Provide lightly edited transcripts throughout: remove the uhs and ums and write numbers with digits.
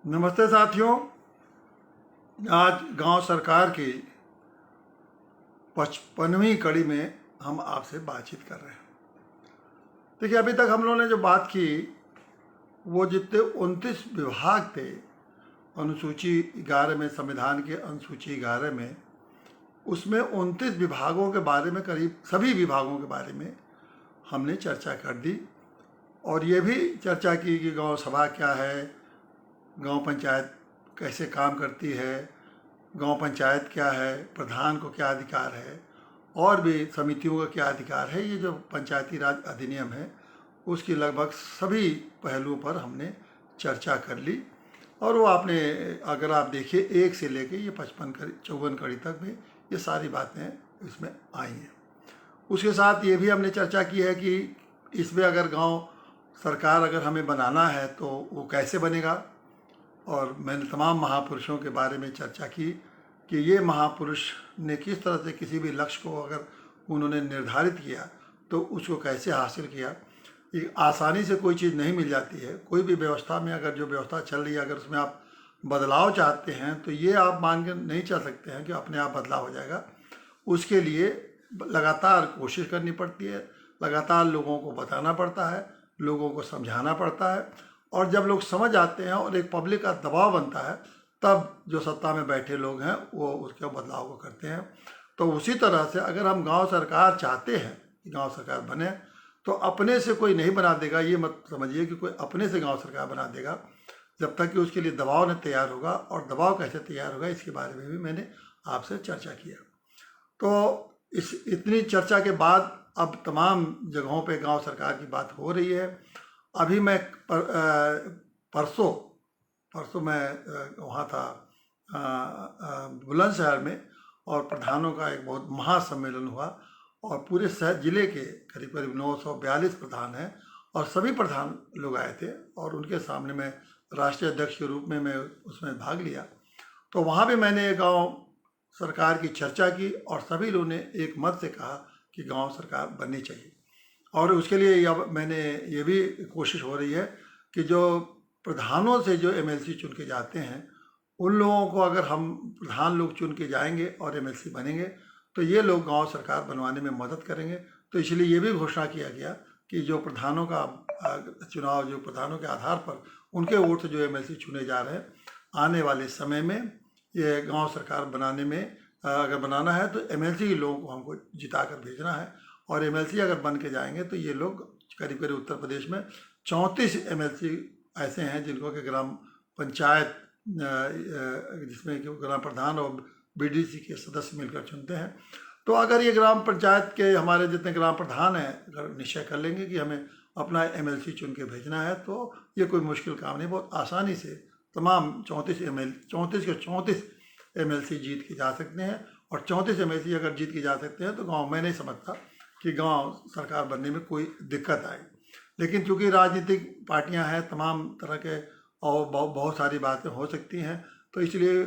नमस्ते साथियों। आज गांव सरकार की 55वीं कड़ी में हम आपसे बातचीत कर रहे हैं। देखिए, अभी तक हम लोगों ने जो बात की वो जितने 29 विभाग थे अनुसूची 11 में, संविधान के अनुसूची 11 में, उसमें 29 विभागों के बारे में, करीब सभी विभागों के बारे में हमने चर्चा कर दी। और ये भी चर्चा की कि गांव सभा क्या है, गांव पंचायत कैसे काम करती है, गांव पंचायत क्या है, प्रधान को क्या अधिकार है, और भी समितियों का क्या अधिकार है। ये जो पंचायती राज अधिनियम है उसकी लगभग सभी पहलुओं पर हमने चर्चा कर ली। और वो आपने, अगर आप देखिए, 1 से लेके ये 54 कड़ी तक में ये सारी बातें इसमें आई हैं। उसके साथ ये भी हमने चर्चा की है कि इसमें अगर गांव सरकार अगर हमें बनाना है तो वो कैसे बनेगा। और मैंने तमाम महापुरुषों के बारे में चर्चा की कि ये महापुरुष ने किस तरह से किसी भी लक्ष्य को अगर उन्होंने निर्धारित किया तो उसको कैसे हासिल किया। ये आसानी से कोई चीज़ नहीं मिल जाती है। कोई भी व्यवस्था में अगर जो व्यवस्था चल रही है, अगर उसमें आप बदलाव चाहते हैं तो ये आप मान के नहीं चल सकते हैं कि अपने आप बदलाव हो जाएगा। उसके लिए लगातार कोशिश करनी पड़ती है, लगातार लोगों को बताना पड़ता है, लोगों को समझाना पड़ता है। और जब लोग समझ आते हैं और एक पब्लिक का दबाव बनता है, तब जो सत्ता में बैठे लोग हैं वो उसके बदलाव को करते हैं। तो उसी तरह से अगर हम गांव सरकार चाहते हैं कि गांव सरकार बने, तो अपने से कोई नहीं बना देगा। ये मत समझिए कि कोई अपने से गांव सरकार बना देगा, जब तक कि उसके लिए दबाव नहीं तैयार होगा। और दबाव कैसे तैयार होगा इसके बारे में भी मैंने आपसे चर्चा किया। तो इस इतनी चर्चा के बाद अब तमाम जगहों पे गांव सरकार की बात हो रही है। अभी मैं परसों मैं वहाँ था बुलंदशहर में, और प्रधानों का एक बहुत महासम्मेलन हुआ। और पूरे शहर जिले के करीब करीब 942 प्रधान हैं और सभी प्रधान लोग आए थे। और उनके सामने मैं राष्ट्रीय अध्यक्ष के रूप में मैं उसमें भाग लिया। तो वहाँ भी मैंने गांव सरकार की चर्चा की और सभी लोगों ने एक मत से कहा कि गांव सरकार बननी चाहिए। और उसके लिए अब मैंने ये भी कोशिश हो रही है कि जो प्रधानों से जो एमएलसी चुन के जाते हैं, उन लोगों को अगर हम प्रधान लोग चुन के जाएंगे और एमएलसी बनेंगे तो ये लोग गांव सरकार बनवाने में मदद करेंगे। तो इसलिए ये भी घोषणा किया गया कि जो प्रधानों का चुनाव, जो प्रधानों के आधार पर उनके वोट से जो एमएलसी चुने जा रहे हैं, आने वाले समय में ये गांव सरकार बनाने में अगर बनाना है तो एमएलसी के लोगों को हमको जिता कर भेजना है। और एमएलसी अगर बन के जाएंगे तो ये लोग करीब करीब उत्तर प्रदेश में 34 एमएलसी ऐसे हैं जिनको कि ग्राम पंचायत, जिसमें कि ग्राम प्रधान और बीडीसी के सदस्य मिलकर चुनते हैं। तो अगर ये ग्राम पंचायत के हमारे जितने ग्राम प्रधान हैं अगर निश्चय कर लेंगे कि हमें अपना एमएलसी चुन के भेजना है, तो ये कोई मुश्किल काम नहीं, बहुत आसानी से तमाम 34 के 34 एमएलसी जीत के जा सकते हैं। और 34 एमएलसी अगर जीत के जा सकते हैं तो गांव, मैं नहीं समझता कि गांव सरकार बनने में कोई दिक्कत आए। लेकिन चूंकि राजनीतिक पार्टियां हैं, तमाम तरह के और बहुत सारी बातें हो सकती हैं, तो इसलिए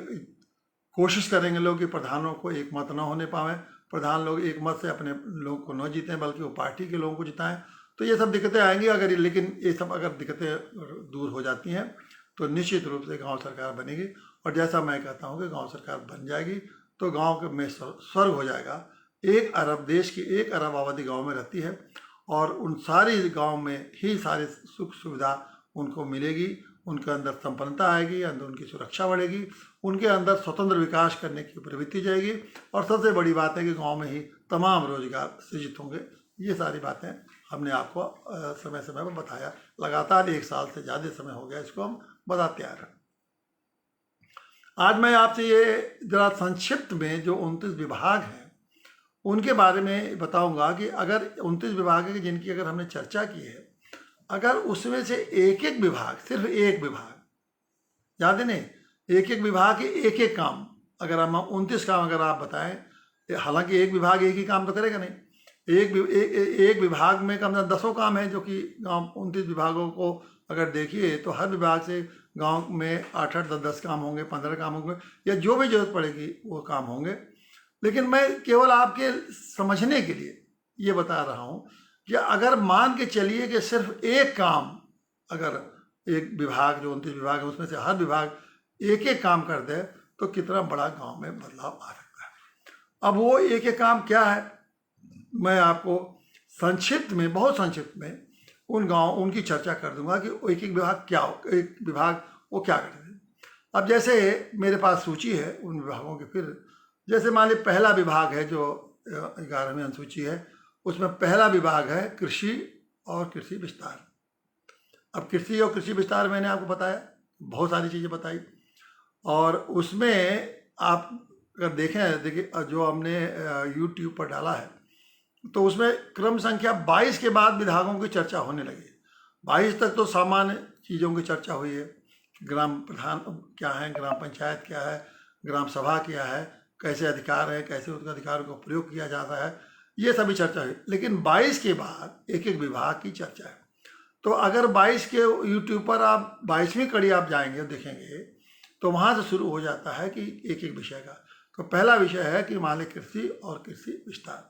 कोशिश करेंगे लोग कि प्रधानों को एक मत न होने पाए, प्रधान लोग एक मत से अपने लोग को न जीतें बल्कि वो पार्टी के लोगों को जिताएं। तो ये सब दिक्कतें आएंगी अगर, लेकिन ये सब अगर दिक्कतें दूर हो जाती हैं तो निश्चित रूप से गांव सरकार बनेगी। और जैसा मैं कहता हूं कि गांव सरकार बन जाएगी तो गांव में स्वर्ग हो जाएगा। 1 अरब, देश की 1 अरब आबादी गांव में रहती है और उन सारी गांव में ही सारी सुख सुविधा उनको मिलेगी। उनके अंदर संपन्नता आएगी, अंदर उनकी सुरक्षा बढ़ेगी, उनके अंदर स्वतंत्र विकास करने की प्रवृत्ति जाएगी। और सबसे बड़ी बात है कि गांव में ही तमाम रोजगार सृजित होंगे। ये सारी बातें हमने आपको समय समय पर बताया। लगातार 1 साल से ज़्यादा समय हो गया इसको हम बताते आ रहे हैं। आज मैं आपसे ये ज़रा संक्षिप्त में जो 29 विभाग हैं उनके बारे में बताऊंगा कि अगर 29 विभाग है जिनकी अगर हमने चर्चा की है, अगर उसमें से एक एक विभाग, सिर्फ एक विभाग, याद नहीं, एक एक विभाग के एक एक काम, अगर हम 29 काम अगर आप बताएं, हालांकि एक विभाग एक ही काम तो करेगा नहीं, एक विभाग में कम से कम 10 काम है, जो कि गाँव 29 विभागों को अगर देखिए तो हर विभाग से गांव में 8-8, 10-10 काम होंगे, 15 काम होंगे, या जो भी जरूरत पड़ेगी वो काम होंगे। लेकिन मैं केवल आपके समझने के लिए ये बता रहा हूँ कि अगर मान के चलिए कि सिर्फ एक काम अगर एक विभाग जो 29 विभाग है उसमें से हर विभाग एक एक काम कर दे तो कितना बड़ा गांव में बदलाव आ सकता है। अब वो एक एक काम क्या है, मैं आपको संक्षिप्त में, बहुत संक्षिप्त में उनकी चर्चा कर दूंगा कि एक एक विभाग क्या हो, एक विभाग वो क्या करते हैं। अब जैसे मेरे पास सूची है उन विभागों की, फिर जैसे मान लीजिए पहला विभाग है जो 11वीं अनुसूची है, उसमें पहला विभाग है कृषि और कृषि विस्तार। अब कृषि और कृषि विस्तार मैंने आपको बताया, बहुत सारी चीज़ें बताई, और उसमें आप अगर देखिए जो हमने यूट्यूब पर डाला है तो उसमें क्रम संख्या 22 के बाद विभागों की चर्चा होने लगी। 22 तक तो सामान्य चीज़ों की चर्चा हुई है, ग्राम प्रधान क्या है, ग्राम पंचायत क्या है, ग्राम सभा क्या है, कैसे अधिकार है, कैसे उनके अधिकारों का प्रयोग किया जाता है, ये सभी चर्चा हुई। लेकिन 22 के बाद एक एक विभाग की चर्चा है। तो अगर 22 के यूट्यूब पर आप 22वीं कड़ी आप जाएंगे और देखेंगे तो वहाँ से शुरू हो जाता है कि एक एक विषय का। तो पहला विषय है कि मान लीजिए कृषि और कृषि विस्तार।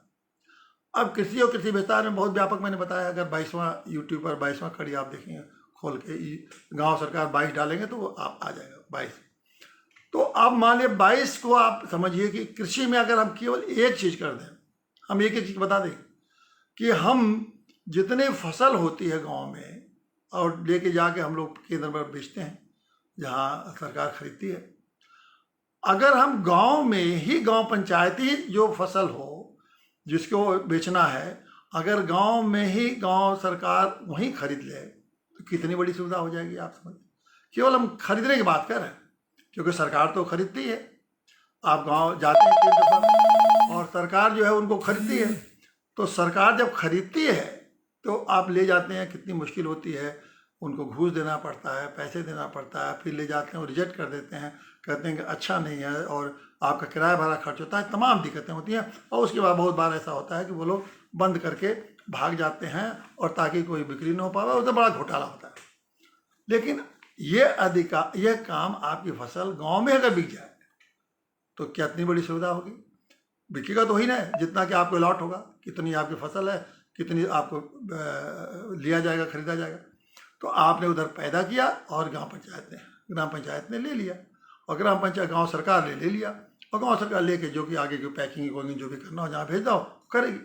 अब कृषि और कृषि विस्तार में बहुत व्यापक मैंने बताया, अगर 22वां यूट्यूब पर 22वां कड़ी आप देखेंगे खोल के, गांव सरकार 22 डालेंगे तो वो आप आ जाएगा 22। तो अब मान लीजिए 22 को आप समझिए कि कृषि में अगर हम केवल एक चीज़ कर दें, हम एक चीज़ बता दें कि हम जितने फसल होती है गांव में और लेके जाके हम लोग केंद्र पर बेचते हैं जहां सरकार खरीदती है, अगर हम गांव में ही गांव पंचायती जो फसल हो जिसको बेचना है, अगर गांव में ही गांव सरकार वहीं खरीद ले तो कितनी बड़ी सुविधा हो जाएगी आप समझ। केवल हम खरीदने की बात कर रहे हैं, क्योंकि सरकार तो खरीदती है, आप गांव जाते हैं केंद्र पर और सरकार जो है उनको खरीदती है। तो सरकार जब खरीदती है तो आप ले जाते हैं, कितनी मुश्किल होती है, उनको घूस देना पड़ता है, पैसे देना पड़ता है, फिर ले जाते हैं और रिजेक्ट कर देते हैं, कहते हैं कि अच्छा नहीं है, और आपका किराया भाड़ा खर्च होता है, तमाम दिक्कतें होती हैं। और उसके बाद बहुत बार ऐसा होता है कि वो लोग बंद करके भाग जाते हैं और ताकि कोई बिक्री न हो पाए, उससे बड़ा घोटाला होता है। लेकिन यह काम आपकी फसल गांव में अगर बिक जाए तो कितनी बड़ी सुविधा होगी। बिकेगा तो ही ना, जितना कि आपको अलॉट होगा, कितनी आपकी फसल है, कितनी आपको लिया जाएगा, खरीदा जाएगा। तो आपने उधर पैदा किया और ग्राम पंचायत ने ले लिया, और ग्राम पंचायत गांव सरकार ले लिया, और गांव सरकार लेके जो कि आगे की पैकिंग जो भी करना हो जहाँ भेज दो करेगी।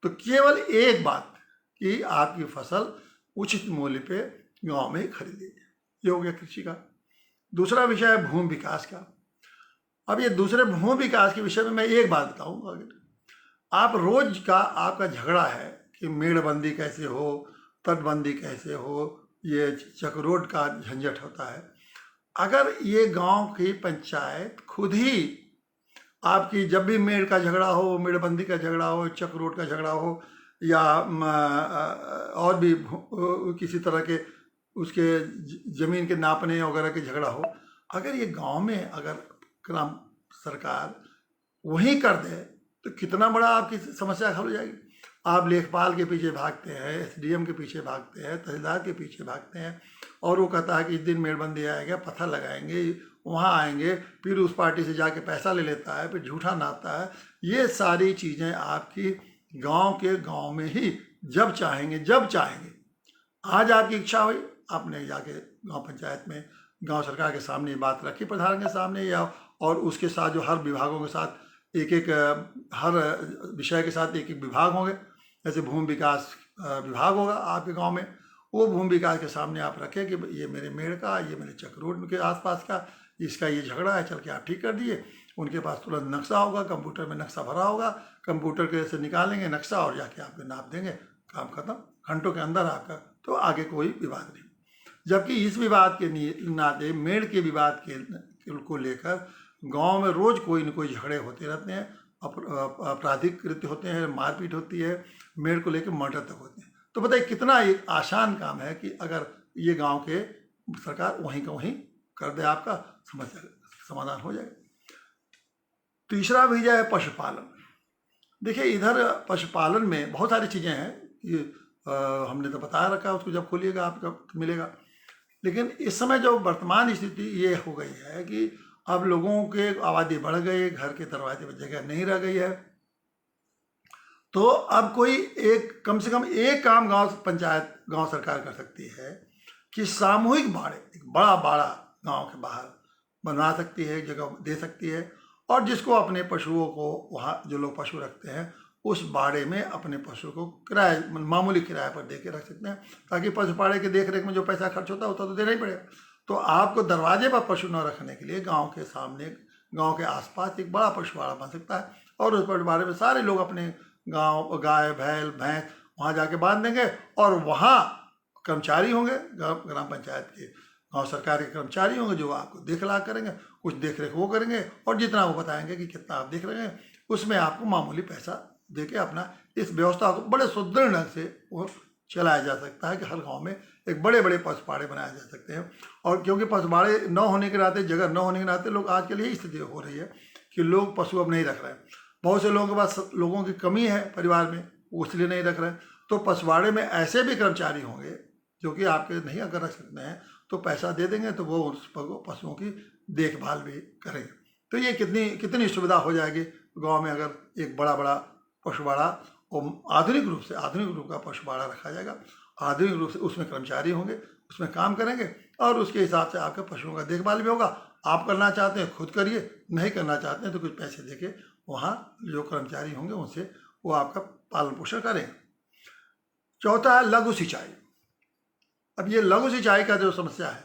तो केवल एक बात कि आपकी फसल उचित मूल्य पे गांव में ही खरीदी, ये हो गया कृषि का। दूसरा विषय है भूमि विकास का। अब ये दूसरे भूमि विकास के विषय में मैं एक बात बताऊंगा। आप रोज का आपका झगड़ा है कि मेड़बंदी कैसे हो, तटबंदी कैसे हो, ये चक्रोड का झंझट होता है। अगर ये गांव की पंचायत खुद ही आपकी जब भी मेड़ का झगड़ा हो, मेड़बंदी का झगड़ा हो, चक्रोड का झगड़ा हो, या और भी किसी तरह के उसके ज़मीन के नापने वगैरह के झगड़ा हो, अगर ये गांव में अगर ग्राम सरकार वही कर दे तो कितना बड़ा आपकी समस्या हल हो जाएगी। आप लेखपाल के पीछे भागते हैं, एसडीएम के पीछे भागते हैं, तहसीलदार के पीछे भागते हैं, और वो कहता है कि इस दिन मेड़बंदी आएगा, पत्थर लगाएंगे, वहाँ आएंगे, फिर उस पार्टी से जाके पैसा ले लेता है, फिर झूठा नापता है। ये सारी चीज़ें आपकी गांव में ही जब चाहेंगे आज आपकी इच्छा हुई, आपने जाके गांव पंचायत में गांव सरकार के सामने ये बात रखी, प्रधान के सामने, या और उसके साथ जो हर विभागों के साथ हर विषय के साथ एक विभाग होंगे। जैसे भूमि विकास विभाग होगा आपके गांव में, वो भूमि विकास के सामने आप रखें कि ये मेरे मेड़ का, ये मेरे चक्रोड के आसपास का, इसका ये झगड़ा है, चल के आप ठीक कर दिए। उनके पास तुरंत नक्शा होगा, कंप्यूटर में नक्शा भरा होगा, कंप्यूटर के से निकालेंगे नक्शा और जाके आपको नाप देंगे, काम खत्म, घंटों के अंदर आपका, तो आगे कोई विवाद नहीं। जबकि इस विवाद के नाते मेड़ के विवाद को लेकर गांव में रोज कोई न कोई झगड़े होते रहते हैं, आपराधिक कृत्य होते हैं, मारपीट होती है, मेड़ को लेकर मर्डर तक होते हैं। तो बताइए कितना एक आसान काम है कि अगर ये गांव के सरकार वहीं का वहीं कर दे, आपका समस्या समाधान हो जाएगा। तीसरा विषय है पशुपालन। देखिए इधर पशुपालन में बहुत सारी चीज़ें हैं, ये हमने तो बता रखा है, उसको जब खोलिएगा आपको मिलेगा। लेकिन इस समय जो वर्तमान स्थिति ये हो गई है कि अब लोगों के आबादी बढ़ गई, घर के दरवाजे पर जगह नहीं रह गई है, तो अब कोई एक कम से कम एक काम गांव सरकार कर सकती है कि सामूहिक बाड़े, एक बड़ा बाड़ा गांव के बाहर बना सकती है, एक जगह दे सकती है, और जिसको अपने पशुओं को, वहाँ जो लोग पशु रखते हैं उस बाड़े में अपने पशु को किराए, मामूली किराए पर दे के रख सकते हैं, ताकि पशुपाड़े की देख रेख में जो पैसा खर्च होता है उतना तो देना ही पड़ेगा। तो आपको दरवाजे पर पशु न रखने के लिए गांव के सामने, गांव के आसपास एक बड़ा पशुवाड़ा बन सकता है, और उस पशुवाड़े में सारे लोग अपने गांव गाय बैल भैंस वहाँ जाके बांध देंगे, और वहाँ कर्मचारी होंगे ग्राम पंचायत के, गांव सरकार के कर्मचारी होंगे जो आपको देख लाख करेंगे, कुछ देख रेख वो करेंगे, और जितना वो बताएंगे कि कितना आप देख रहे हैं उसमें आपको मामूली पैसा देके अपना इस व्यवस्था को बड़े सुदृढ़ ढंग से वो चलाया जा सकता है कि हर गांव में एक बड़े बड़े पशुपाड़े बनाए जा सकते हैं। और क्योंकि पशुपाड़े न होने के नाते, जगह न होने के नाते, लोग आजकल यही स्थिति हो रही है कि लोग पशु अब नहीं रख रहे हैं। बहुत से लोगों के पास लोगों की कमी है परिवार में, वो इसलिए नहीं रख रहे हैं। तो पशुपाड़े में ऐसे भी कर्मचारी होंगे जो कि आपके नहीं अगर रख सकते हैं तो पैसा दे देंगे, तो वो उस पशुओं की देखभाल भी करेंगे। तो ये कितनी सुविधा हो जाएगी गांव में अगर एक बड़ा पशुवाड़ा और आधुनिक रूप का पशुवाड़ा रखा जाएगा। आधुनिक रूप से उसमें कर्मचारी होंगे, उसमें काम करेंगे, और उसके हिसाब से आपके पशुओं का देखभाल भी होगा। आप करना चाहते हैं खुद करिए, नहीं करना चाहते हैं तो कुछ पैसे देके वहाँ जो कर्मचारी होंगे उनसे वो आपका पालन पोषण करेंगे। चौथा है लघु सिंचाई। अब ये लघु सिंचाई का जो समस्या है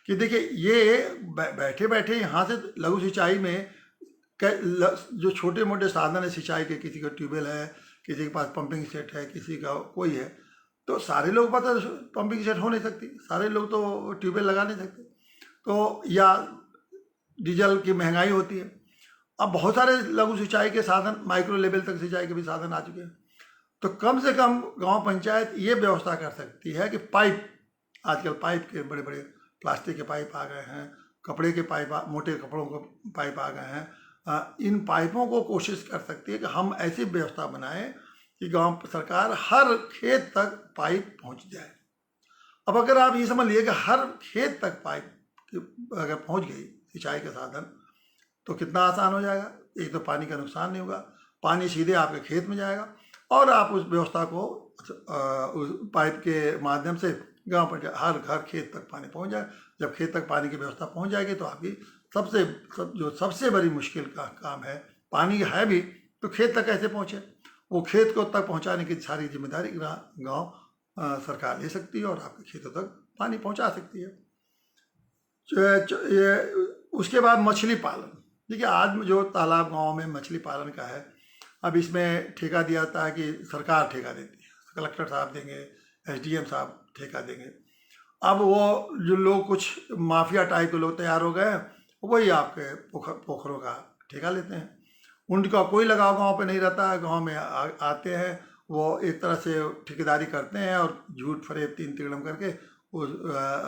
कि देखिए, ये बैठे बैठे यहाँ से लघु सिंचाई में जो छोटे मोटे साधन है सिंचाई के, किसी का ट्यूबवेल है, किसी के पास पंपिंग सेट है, किसी का कोई है, तो सारे लोग पता पंपिंग सेट हो नहीं सकती, सारे लोग तो ट्यूबवेल लगा नहीं सकते, तो या डीजल की महंगाई होती है। अब बहुत सारे लघु सिंचाई के साधन, माइक्रो लेवल तक सिंचाई के भी साधन आ चुके हैं। तो कम से कम गांव पंचायत ये व्यवस्था कर सकती है कि पाइप, आजकल पाइप के बड़े बड़े प्लास्टिक के पाइप आ गए हैं, कपड़े के पाइप, मोटे कपड़ों के पाइप आ गए हैं, इन पाइपों को कोशिश कर सकती है कि हम ऐसी व्यवस्था बनाएं कि गांव सरकार हर खेत तक पाइप पहुंच जाए। अब अगर आप ये समझ लिए कि हर खेत तक पाइप अगर पहुंच गई सिंचाई के साधन, तो कितना आसान हो जाएगा। एक तो पानी का नुकसान नहीं होगा, पानी सीधे आपके खेत में जाएगा, और आप उस व्यवस्था को उस पाइप के माध्यम से गांव पर हर घर खेत तक पानी पहुंच जाए। जब खेत तक पानी की व्यवस्था पहुंच जाएगी तो आपकी सबसे बड़ी मुश्किल का काम है, पानी है भी तो खेत तक कैसे पहुंचे, वो खेत को तक पहुंचाने की सारी जिम्मेदारी गांव सरकार ले सकती है और आपके खेतों तक पानी पहुंचा सकती है। उसके बाद मछली पालन। देखिए, आज जो तालाब गांव में मछली पालन का है, अब इसमें ठेका दिया जाता है कि सरकार ठेका देती है, कलेक्टर साहब देंगे, एसडीएम साहब ठेका देंगे। अब वो जो लोग कुछ माफिया टाइप के लोग तैयार हो गए हैं, वही आपके पोखरों का ठेका लेते हैं। उनका कोई लगाव गांव पे नहीं रहता है, गांव में आते हैं, वो एक तरह से ठेकेदारी करते हैं और झूठ फरेब तीन तिगड़म करके वो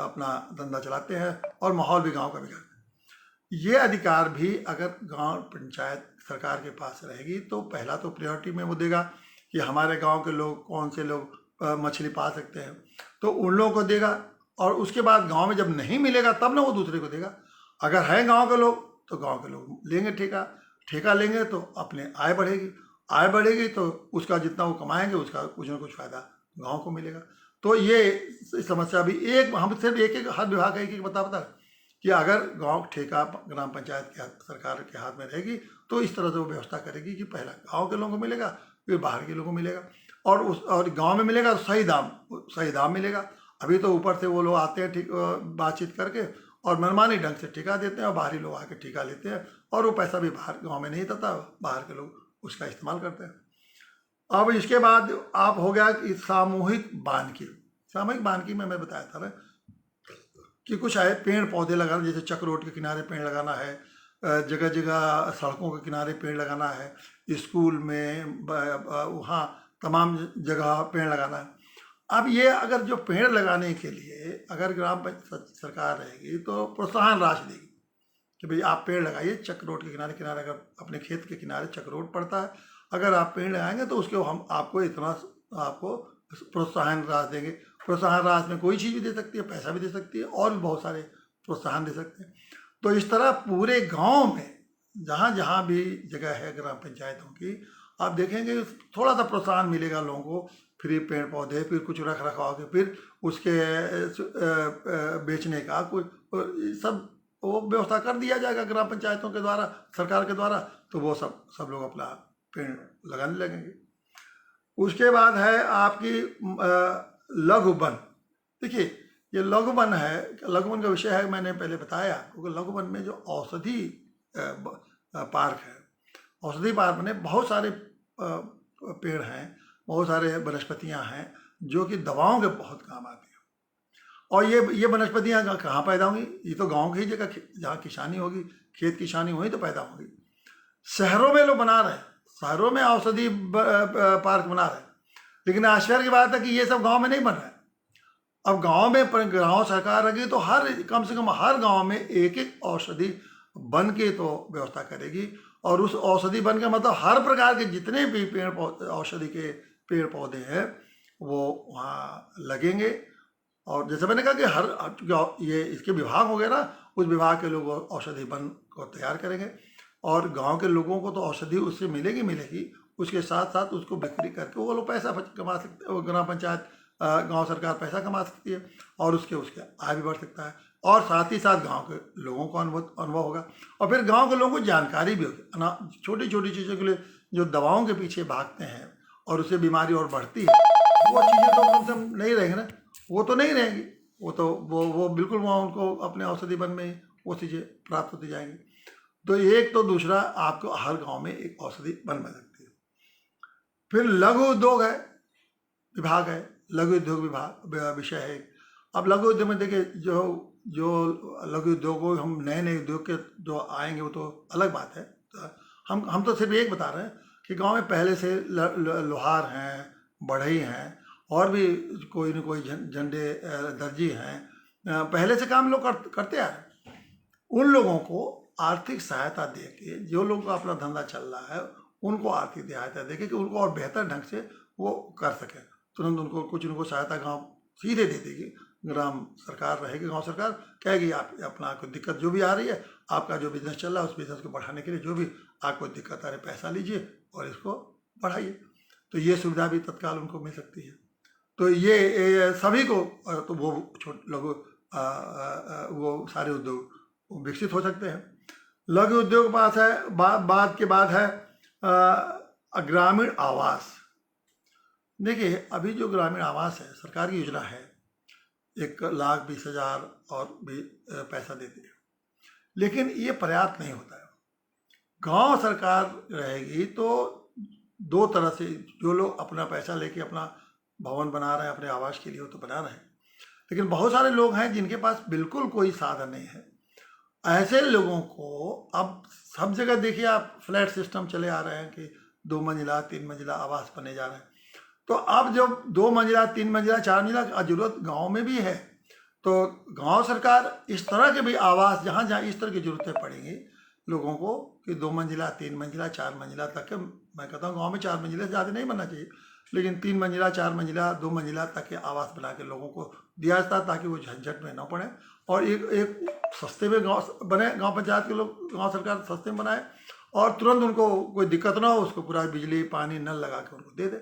अपना धंधा चलाते हैं, और माहौल भी गांव का बिगाड़ते हैं। ये अधिकार भी अगर गांव पंचायत सरकार के पास रहेगी तो पहला तो प्रायोरिटी में वो देगा कि हमारे गांव के लोग कौन से लोग मछली पा सकते हैं, तो उन लोगों को देगा, और उसके बाद गांव में जब नहीं मिलेगा तब ना वो दूसरे को देगा। अगर है गांव के लोग तो गांव के लोग लेंगे ठेका लेंगे, तो अपने आय बढ़ेगी तो उसका जितना वो कमाएंगे उसका कुछ ना कुछ फायदा गांव को मिलेगा। तो ये समस्या भी हम सिर्फ एक हर विभाग का एक बता कि अगर गांव ठेका ग्राम पंचायत के सरकार के हाथ में रहेगी तो इस तरह से वो व्यवस्था करेगी कि पहला गांव के लोगों को मिलेगा, फिर बाहर के लोगों को मिलेगा, और गांव में मिलेगा तो सही दाम मिलेगा। अभी तो ऊपर से वो लोग आते हैं बातचीत करके और मनमानी ढंग से ठेका देते हैं, और बाहरी लोग आके ठेका लेते हैं, और वो पैसा भी बाहर गांव में नहीं देता, बाहर के लोग उसका इस्तेमाल करते हैं। अब इसके बाद आप हो गया कि सामूहिक बानकी में मैं बताया था ना कि कुछ है पेड़ पौधे लगाना, जैसे चक रोड के किनारे पेड़ लगाना है, जगह जगह सड़कों के किनारे पेड़ लगाना है, स्कूल में वहाँ तमाम जगह पेड़ लगाना है। अब ये अगर जो पेड़ लगाने के लिए अगर ग्राम पंचायत सरकार रहेगी तो प्रोत्साहन राशि देगी कि भाई आप पेड़ लगाइए, चक रोड के किनारे अगर अपने खेत के किनारे चक रोड पड़ता है, अगर आप पेड़ लगाएंगे तो उसके हम आपको इतना प्रोत्साहन राशि देंगे। प्रोत्साहन राशि में कोई चीज़ भी दे सकती है, पैसा भी दे सकती है, और भी बहुत सारे प्रोत्साहन दे सकते हैं। तो इस तरह पूरे गांव में जहाँ जहाँ भी जगह है ग्राम पंचायतों की, आप देखेंगे थोड़ा सा प्रोत्साहन मिलेगा लोगों को फ्री पेड़ पौधे, फिर कुछ रख रखाव के, फिर उसके बेचने का कोई सब वो व्यवस्था कर दिया जाएगा ग्राम पंचायतों के द्वारा, सरकार के द्वारा। तो वो सब लोग अपना पेड़ लगाने लगेंगे। उसके बाद है आपकी लघु वन। देखिए ये लघु वन है, लघु वन का विषय है मैंने पहले बताया, क्योंकि लघु वन में जो औषधि पार्क है, औषधि पार्क में बहुत सारे पेड़ हैं, बहुत सारे वनस्पतियां हैं जो कि दवाओं के बहुत काम आती हैं। और ये वनस्पतियां कहाँ पैदा होंगी? ये तो गांव की ही जगह जहाँ किसानी होगी, खेत किसानी होगी तो पैदा होंगी। शहरों में लोग बना रहे हैं, शहरों में औषधि पार्क बना रहे हैं, लेकिन आश्चर्य की बात है कि ये सब गांव में नहीं बन रहा है। अब गांव में गांव सरकार रखेगी तो कम से कम हर गांव में एक एक औषधि वन की तो व्यवस्था करेगी। और उस औषधि वन का मतलब हर प्रकार के जितने भी पेड़ औषधि के पेड़ पौधे हैं वो वहाँ लगेंगे। और जैसे मैंने कहा कि हर ये इसके विभाग हो गए ना, उस विभाग के लोग औषधि वन को तैयार करेंगे और गांव के लोगों को तो औषधि उससे मिलेगी। उसके साथ साथ उसको बिक्री करके वो लोग पैसा कमा सकते हैं, ग्राम पंचायत गांव सरकार पैसा कमा सकती है और उसके आय भी बढ़ सकता है। और साथ ही साथ गांव के लोगों को अनुभव होगा और फिर गांव के लोगों को जानकारी भी होगी। छोटी छोटी चीज़ों के लिए जो दवाओं के पीछे भागते हैं और उससे बीमारी और बढ़ती है, वो चीज़ें तो कम से कम नहीं रहेंगी ना, वो तो नहीं रहेंगी, वो तो वो बिल्कुल वहाँ उनको अपने औषधि वन में वो चीज़ें प्राप्त होती जाएंगी। तो एक तो दूसरा आपको हर गांव में एक औषधि वन बन सकती है। फिर लघु उद्योग है, विभाग है, लघु उद्योग विभाग विषय है। अब लघु उद्योग में देखिए जो लघु उद्योगों हम नए उद्योग के जो आएंगे वो तो अलग बात है। तो हम तो सिर्फ एक बता रहे हैं कि गांव में पहले से लोहार हैं, बढ़ई हैं और भी कोई न कोई झंडे दर्जी हैं, पहले से काम लोग करते आ रहे हैं। उन लोगों को आर्थिक सहायता दे के, जो लोगों का अपना धंधा चल रहा है उनको आर्थिक सहायता दे के कि उनको और बेहतर ढंग से वो कर सकें। तुरंत उनको कुछ उनको सहायता गांव सीधे दे देगी, ग्राम सरकार रहेगी, गांव सरकार कहेगी आप अपना कोई दिक्कत जो भी आ रही है, आपका जो बिजनेस चल रहा है उस बिजनेस को बढ़ाने के लिए जो भी आपको दिक्कत आ रही है पैसा लीजिए और इसको बढ़ाइए। तो ये सुविधा भी तत्काल उनको मिल सकती है। तो ये सभी को तो वो लघु वो सारे उद्योग विकसित हो सकते हैं। लघु उद्योग पास है, बाद के बाद है ग्रामीण आवास। देखिए अभी जो ग्रामीण आवास है सरकार की योजना है, 1,20,000 और भी पैसा देती है, लेकिन ये पर्याप्त नहीं होता है। गांव सरकार रहेगी तो दो तरह से जो लोग अपना पैसा लेके अपना भवन बना रहे हैं अपने आवास के लिए, वो तो बना रहे हैं, लेकिन बहुत सारे लोग हैं जिनके पास बिल्कुल कोई साधन नहीं है। ऐसे लोगों को अब सब जगह देखिए आप फ्लैट सिस्टम चले आ रहे हैं कि 2 मंजिला 3 मंजिला आवास बने जा रहे हैं। तो अब जब 2 मंजिला 3 मंजिला 4 मंजिला की जरूरत गांव में भी है, तो गांव सरकार इस तरह के भी आवास जहाँ जहाँ इस तरह की जरूरतें पड़ेंगी लोगों को कि 2 मंजिला 3 मंजिला 4 मंजिला तक के, मैं कहता हूँ गाँव में 4 मंजिले से ज़्यादा नहीं बनना चाहिए, लेकिन 3 मंजिला 4 मंजिला 2 मंजिला तक के आवास बना के लोगों को दिया जाता ताकि वो झंझट में न पड़े और एक सस्ते में गाँव बने, गाँव पंचायत के लोग, गाँव सरकार सस्ते में बनाए और तुरंत उनको कोई दिक्कत ना हो, उसको पूरा बिजली पानी नल लगा के उनको दे दे।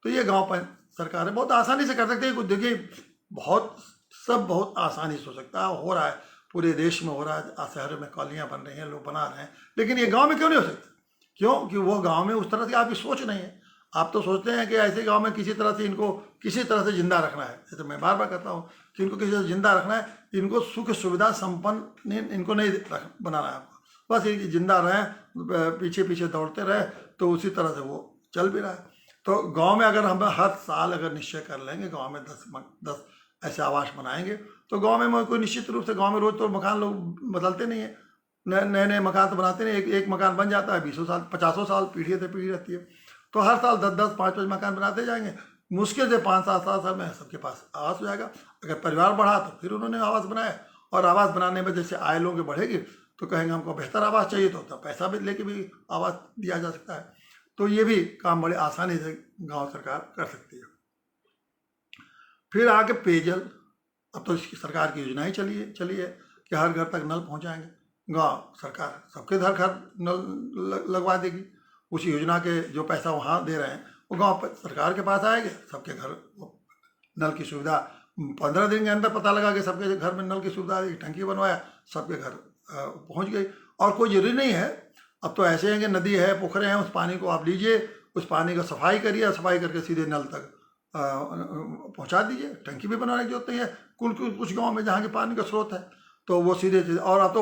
तो ये गाँव सरकार है बहुत आसानी से कर सकते हैं। देखिए बहुत आसानी से हो सकता है, हो रहा है पूरे देश में, हो रहा है, शहरों में कॉलोनियाँ बन रही हैं, लोग बना रहे हैं, लेकिन ये गांव में क्यों नहीं हो सकता? क्यों? कि वो गांव में उस तरह की आपकी सोच नहीं है। आप तो सोचते हैं कि ऐसे गांव में किसी तरह से इनको किसी तरह से जिंदा रखना है। जैसे मैं बार बार कहता हूँ कि इनको किसी तरह जिंदा रखना है, इनको सुख सुविधा संपन्न इनको नहीं बनाना है आपको, बस ये जिंदा रहें, पीछे पीछे दौड़ते रहे, तो उसी तरह से वो चल भी रहा है। तो गाँव में अगर हम हर साल अगर निश्चय कर लेंगे गाँव में 10 ऐसे आवास बनाएंगे, तो गांव में कोई निश्चित रूप से गांव में रोज तो मकान लोग बदलते नहीं है, नए मकान तो बनाते नहीं। एक मकान बन जाता है 20 साल 50 साल पीढ़ी से पीढ़ी रहती है, तो हर साल 10 5 मकान बनाते जाएंगे, मुश्किल से 5-7 साल में सबके पास आवास हो जाएगा। अगर परिवार बढ़ा तो फिर उन्होंने आवास बनाया, और आवास बनाने में जैसे आय लोगों की बढ़ेगी तो कहेंगे हमको बेहतर आवास चाहिए, तो पैसा भी लेके भी आवास दिया जा सकता है। तो ये भी काम बड़े आसानी से गाँव सरकार कर सकती है। फिर आके पेयजल, अब तो इसकी सरकार की योजना ही चली है कि हर घर तक नल पहुंचाएंगे। गांव सरकार सबके घर नल लगवा देगी, उस योजना के जो पैसा वहाँ दे रहे हैं वो गांव सरकार के पास आएगा, सबके घर नल की सुविधा 15 दिन के अंदर पता लगा कि सबके घर में नल की सुविधा, एक टंकी बनवाया, सबके घर पहुंच गई। और कोई जरूरी नहीं है, अब तो ऐसे हैं कि नदी है, पोखरे हैं, उस पानी को आप लीजिए, उस पानी का सफाई करिए, सफाई करके सीधे नल तक पहुंचा दीजिए, टंकी भी बनाने की जरूरत नहीं है। कुछ गांव में जहाँ के पानी का स्रोत है तो वो सीधे, और अब तो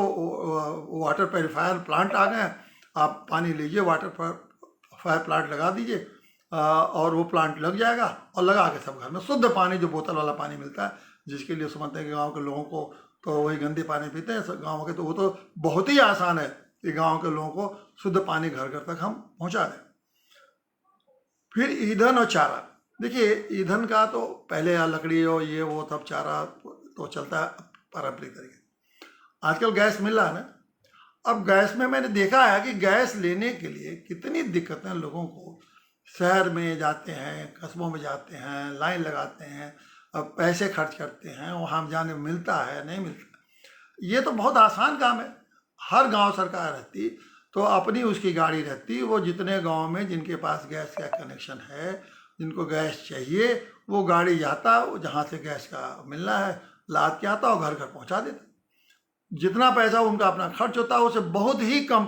वाटर प्योरीफायर प्लांट आ गए हैं, आप पानी लीजिए, वाटर प्योरीफायर प्लांट लगा दीजिए और वो प्लांट लग जाएगा, और लगा के सब घर में शुद्ध पानी, जो बोतल वाला पानी मिलता है, जिसके लिए समझते हैं कि गाँव के लोगों को तो वही गंदे पानी पीते हैं गाँव के, तो वो तो बहुत ही आसान है कि गाँव के लोगों को शुद्ध पानी घर घर तक हम पहुँचा दें। फिर ईंधन और चारा, देखिए ईंधन का तो पहले लकड़ी और ये वो सब चारा तो चलता है पारंपरिक तरीके। आजकल गैस मिल रहा है ना, अब गैस में मैंने देखा है कि गैस लेने के लिए कितनी दिक्कतें लोगों को, शहर में जाते हैं, कस्बों में जाते हैं, लाइन लगाते हैं, अब पैसे खर्च करते हैं, वहाँ जाने में मिलता है नहीं मिलता। ये तो बहुत आसान काम है, हर गांव सरकार रहती तो अपनी उसकी गाड़ी रहती, वो जितने गांव में जिनके पास गैस का कनेक्शन है, जिनको गैस चाहिए, वो गाड़ी जाता, जहाँ से गैस का मिलना है लाद के आता और घर घर पहुँचा देता। जितना पैसा उनका अपना खर्च होता है, उसे बहुत ही कम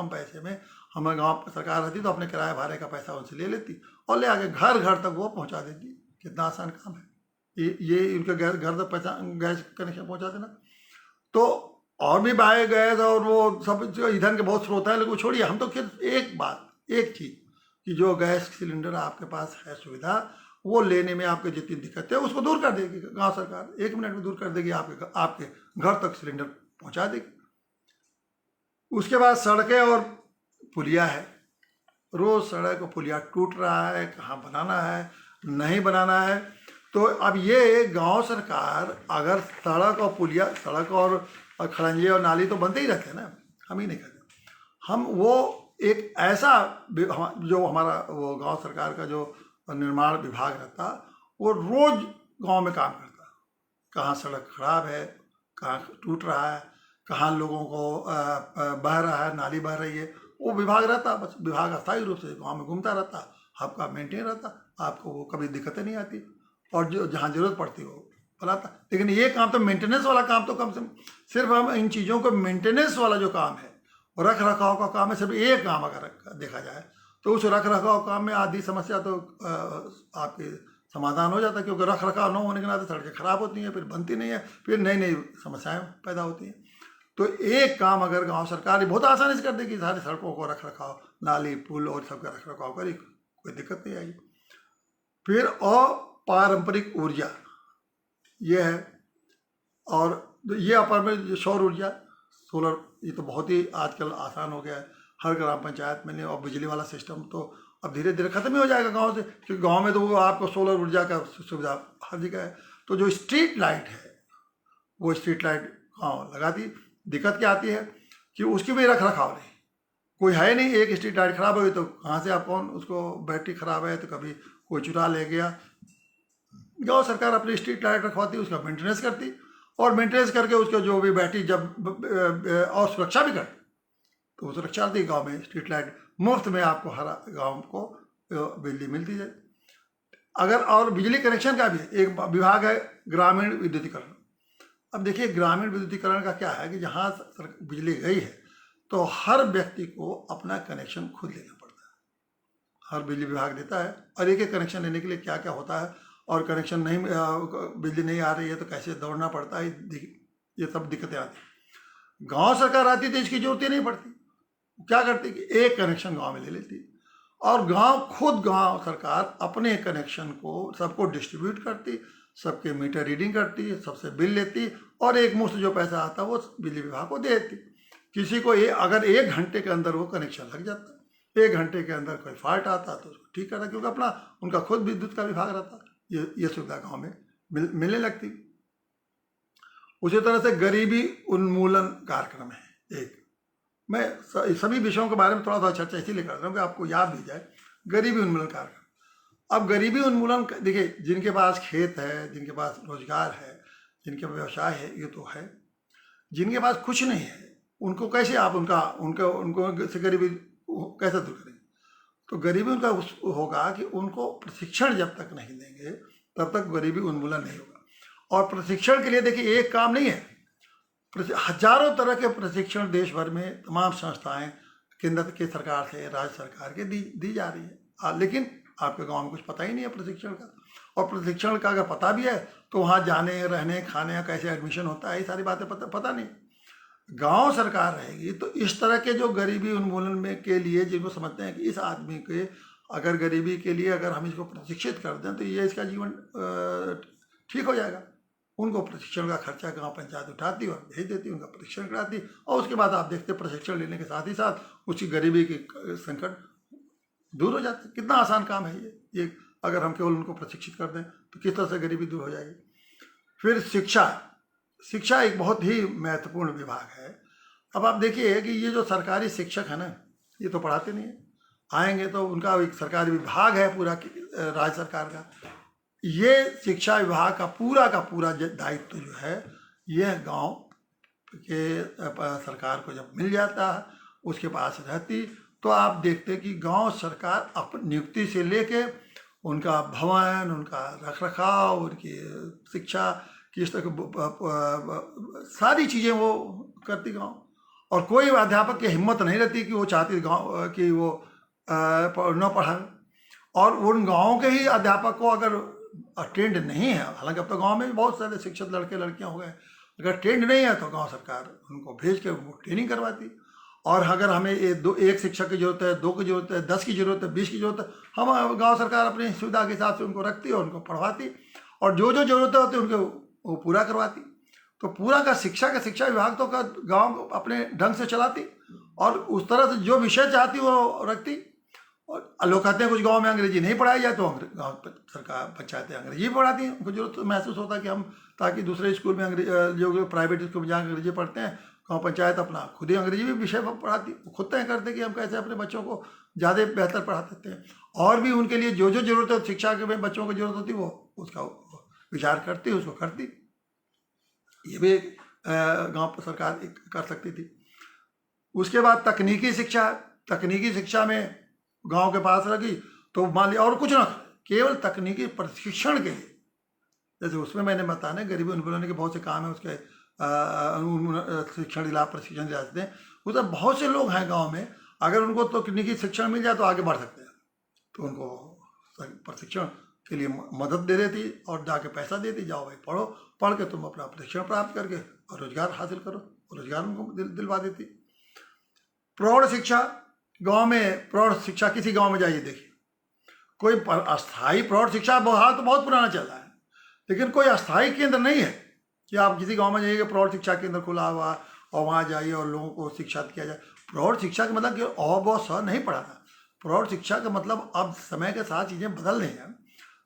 पैसे में हमारे गांव सरकार रहती तो अपने किराए भाड़े का पैसा उनसे ले लेती और ले आके घर घर तक वो पहुंचा देती। कितना आसान काम है ये उनके घर तक पैसा गैस कनेक्शन पहुंचा देना। तो और भी बायो गैस और वो सब जो ईंधन के बहुत स्रोत हैं, लेकिन छोड़िए, हम तो एक चीज़ कि जो गैस सिलेंडर आपके पास है सुविधा, वो लेने में आपके जितनी दिक्कत है उसको दूर कर देगी गांव सरकार, 1 मिनट में दूर कर देगी, आपके घर तक सिलेंडर पहुंचा देगी। उसके बाद सड़कें और पुलिया है, रोज सड़क और पुलिया टूट रहा है, कहाँ बनाना है नहीं बनाना है। तो अब ये गांव सरकार अगर सड़क और पुलिया, सड़क और खड़ंजे और नाली तो बनते ही रहते हैं ना, हम ही नहीं करते। हम वो एक ऐसा जो हमारा वो गांव सरकार का जो निर्माण विभाग रहता, वो रोज गांव में काम करता, कहाँ सड़क खराब है, कहाँ टूट रहा है, कहाँ लोगों को बह रहा है, नाली बह रही है, वो विभाग रहता। बस विभाग अस्थायी रूप से गांव में घूमता रहता, आपका मेंटेन रहता, आपको वो कभी दिक्कतें नहीं आती, और जो जहाँ जरूरत पड़ती वो बनाता। लेकिन ये काम तो मेंटेनेंस वाला काम तो कम से कम, सिर्फ हम इन चीज़ों को मेंटेनेंस वाला जो काम है, रख रखाव का काम है, सिर्फ एक काम अगर देखा जाए तो उस रख रखाव काम में आधी समस्या तो आपके समाधान हो जाता है, क्योंकि रख रखाव न होने के नाते सड़कें खराब होती हैं, फिर बनती नहीं है, फिर नई नई समस्याएं पैदा होती हैं। तो एक काम अगर गांव सरकार बहुत आसानी से कर देगी, सारी सड़कों को रख रखाव, नाली पुल और सबका रख रखाव करी, कोई दिक्कत नहीं आएगी। फिर अपारंपरिक ऊर्जा ये है, और ये अपारंपरिक सौर ऊर्जा, सोलर, ये तो बहुत ही आजकल आसान हो गया है, हर ग्राम पंचायत में। और बिजली वाला सिस्टम तो अब धीरे धीरे खत्म ही हो जाएगा गांव से, क्योंकि गांव में तो वो आपको सोलर ऊर्जा का सुविधा हर जगह है। तो जो स्ट्रीट लाइट है, वो स्ट्रीट लाइट गाँव लगा दी। दिक्कत क्या आती है कि उसकी भी रख रखाव नहीं, कोई है नहीं। एक स्ट्रीट लाइट खराब हुई तो कहाँ से आप कौन, उसको बैटरी खराब है तो कभी कोई चुरा ले गया। गाँव सरकार अपनी स्ट्रीट लाइट रखवाती, उसका मेंटेनेंस करती, और मेंटेनेंस करके उसका जो भी बैटरी जब और सुरक्षा भी करती, तो सुरक्षा दी। गाँव में स्ट्रीट लाइट मुफ्त में आपको हर गाँव को बिजली मिलती है। अगर और बिजली कनेक्शन का भी एक विभाग है, ग्रामीण विद्युतीकरण। अब देखिए ग्रामीण विद्युतीकरण का क्या है कि जहाँ बिजली गई है तो हर व्यक्ति को अपना कनेक्शन खुद लेना पड़ता है, हर बिजली विभाग देता है, और एक कनेक्शन लेने के लिए क्या क्या होता है, और कनेक्शन नहीं, बिजली नहीं आ रही है तो कैसे दौड़ना पड़ता है, ये सब दिक्कतें आती हैं। गाँव सरकार आती तो इसकी जरूरत ही नहीं पड़ती, क्या करती कि एक कनेक्शन गाँव में ले लेती, और गाँव सरकार अपने कनेक्शन को सबको डिस्ट्रीब्यूट करती, सबके मीटर रीडिंग करती, सबसे बिल लेती, और एक मुश्त जो पैसा आता वो बिजली विभाग को दे देती। किसी को अगर 1 घंटे के अंदर वो कनेक्शन लग जाता, 1 घंटे के अंदर कोई फॉल्ट आता तो उसको ठीक करता, क्योंकि अपना उनका खुद विद्युत का विभाग रहता, ये सुविधा गाँव में मिलने लगती। उसी तरह से गरीबी उन्मूलन कार्यक्रम है एक, मैं सभी विषयों के बारे में थोड़ा सा चर्चा इसीलिए कर रहा हूँ कि आपको याद भी जाए। गरीबी उन्मूलन कार्यक्रम, अब गरीबी उन्मूलन देखिए, जिनके पास खेत है, जिनके पास रोजगार है, जिनके पास व्यवसाय है, ये तो है। जिनके पास कुछ नहीं है, उनको कैसे आप उनको से गरीबी कैसे दूर करेंगे? तो गरीबी उनका उस होगा कि उनको प्रशिक्षण जब तक नहीं देंगे तब तक गरीबी उन्मूलन नहीं होगा। और प्रशिक्षण के लिए देखिए एक काम नहीं है, हजारों तरह के प्रशिक्षण देश भर में तमाम संस्थाएं केंद्र की सरकार से राज्य सरकार के दी जा रही है। लेकिन आपके गांव में कुछ पता ही नहीं है प्रशिक्षण का, और प्रशिक्षण का अगर पता भी है तो वहाँ जाने रहने खाने कैसे एडमिशन होता है ये सारी बातें पता नहीं। गांव सरकार रहेगी तो इस तरह के जो गरीबी उन्मूलन में के लिए जिनको समझते हैं कि इस आदमी के अगर गरीबी के लिए अगर हम इसको प्रशिक्षित कर दें तो ये इसका जीवन ठीक हो जाएगा, उनको प्रशिक्षण का खर्चा गांव पंचायत उठाती और भेज देती, उनका प्रशिक्षण कराती, और उसके बाद आप देखते प्रशिक्षण लेने के साथ ही साथ उसकी गरीबी के संकट दूर हो जाते। कितना आसान काम है ये अगर हम केवल उनको प्रशिक्षित कर दें तो किस तरह से गरीबी दूर हो जाएगी। फिर शिक्षा एक बहुत ही महत्वपूर्ण विभाग है। अब आप देखिए कि ये जो सरकारी शिक्षक है ना, ये तो पढ़ाते नहीं है, आएंगे तो उनका एक सरकारी विभाग है पूरा राज्य सरकार का, ये शिक्षा विभाग का पूरा दायित्व जो है यह गांव के सरकार को जब मिल जाता है उसके पास रहती, तो आप देखते कि गांव सरकार अपनी नियुक्ति से लेके उनका भवन, उनका रखरखाव, उनकी शिक्षा किस तरह सारी चीज़ें वो करती गांव। और कोई अध्यापक की हिम्मत नहीं रहती कि वो चाहती गांव कि वो न पढ़ाए, और उन गाँव के ही अध्यापक को अगर ट्रेंड नहीं है, हालांकि अब तो गांव में भी बहुत सारे शिक्षित लड़के लड़कियां हो गए, अगर ट्रेंड नहीं है तो गांव सरकार उनको भेज के उनको ट्रेनिंग करवाती। और अगर हमें एक शिक्षक की जरूरत है, 2 की जरूरत है, 10 की जरूरत है, 20 की जरूरत है, हम गांव सरकार अपनी सुविधा के हिसाब से उनको रखती और उनको पढ़वाती, और जो जरूरतें होती उनको वो पूरा करवाती। तो पूरा का शिक्षा विभाग तो का गाँव अपने ढंग से चलाती, और उस तरह से जो विषय चाहती वो रखती। और लोग कहते हैं कुछ गांव में अंग्रेजी नहीं पढ़ाई जाए तो गाँव सरकार पंचायतें अंग्रेजी पढ़ाती हैं, उनको जरूरत महसूस होता है कि हम ताकि दूसरे स्कूल में जो प्राइवेट स्कूल में जहाँ अंग्रेजी पढ़ते हैं, गाँव पंचायत अपना खुद ही अंग्रेजी भी विषय पढ़ाती, खुद तय करते कि हम कैसे अपने बच्चों को ज़्यादा बेहतर पढ़ा सकते हैं। और भी उनके लिए जो जरूरत है शिक्षा के बच्चों को जरूरत होती वो उसका विचार करती, उसको करती। ये भी गाँव सरकार कर सकती थी। उसके बाद तकनीकी शिक्षा में गांव के पास रखी तो मान लिया, और कुछ ना केवल तकनीकी प्रशिक्षण के लिए, जैसे उसमें मैंने बताया गरीबी उन्मूलन के बहुत से काम है, उसके शिक्षण दिला प्रशिक्षण दिलाते हैं, उधर बहुत से लोग हैं गांव में, अगर उनको तकनीकी शिक्षण मिल जाए तो आगे बढ़ सकते हैं, तो उनको प्रशिक्षण के लिए मदद दे देती और जाके पैसा देती, जाओ भाई पढ़ो, पढ़ के तुम अपना प्रशिक्षण प्राप्त करके और रोजगार हासिल करो, रोजगार उनको दिलवा देती। प्रौढ़ शिक्षा, गांव में प्रौढ़ शिक्षा किसी गांव में जाइए देखिए, कोई अस्थायी प्रौढ़ शिक्षा हाल तो बहुत पुराना चल रहा है, लेकिन कोई अस्थायी केंद्र नहीं है कि आप किसी गांव में जाइए प्रौढ़ शिक्षा केंद्र खुला हुआ और वहाँ जाइए और लोगों को शिक्षा किया जाए। प्रौढ़ शिक्षा का मतलब कि और बहुत सा नहीं पढ़ाना, प्रौढ़ शिक्षा का मतलब अब समय के साथ चीज़ें बदल रही हैं।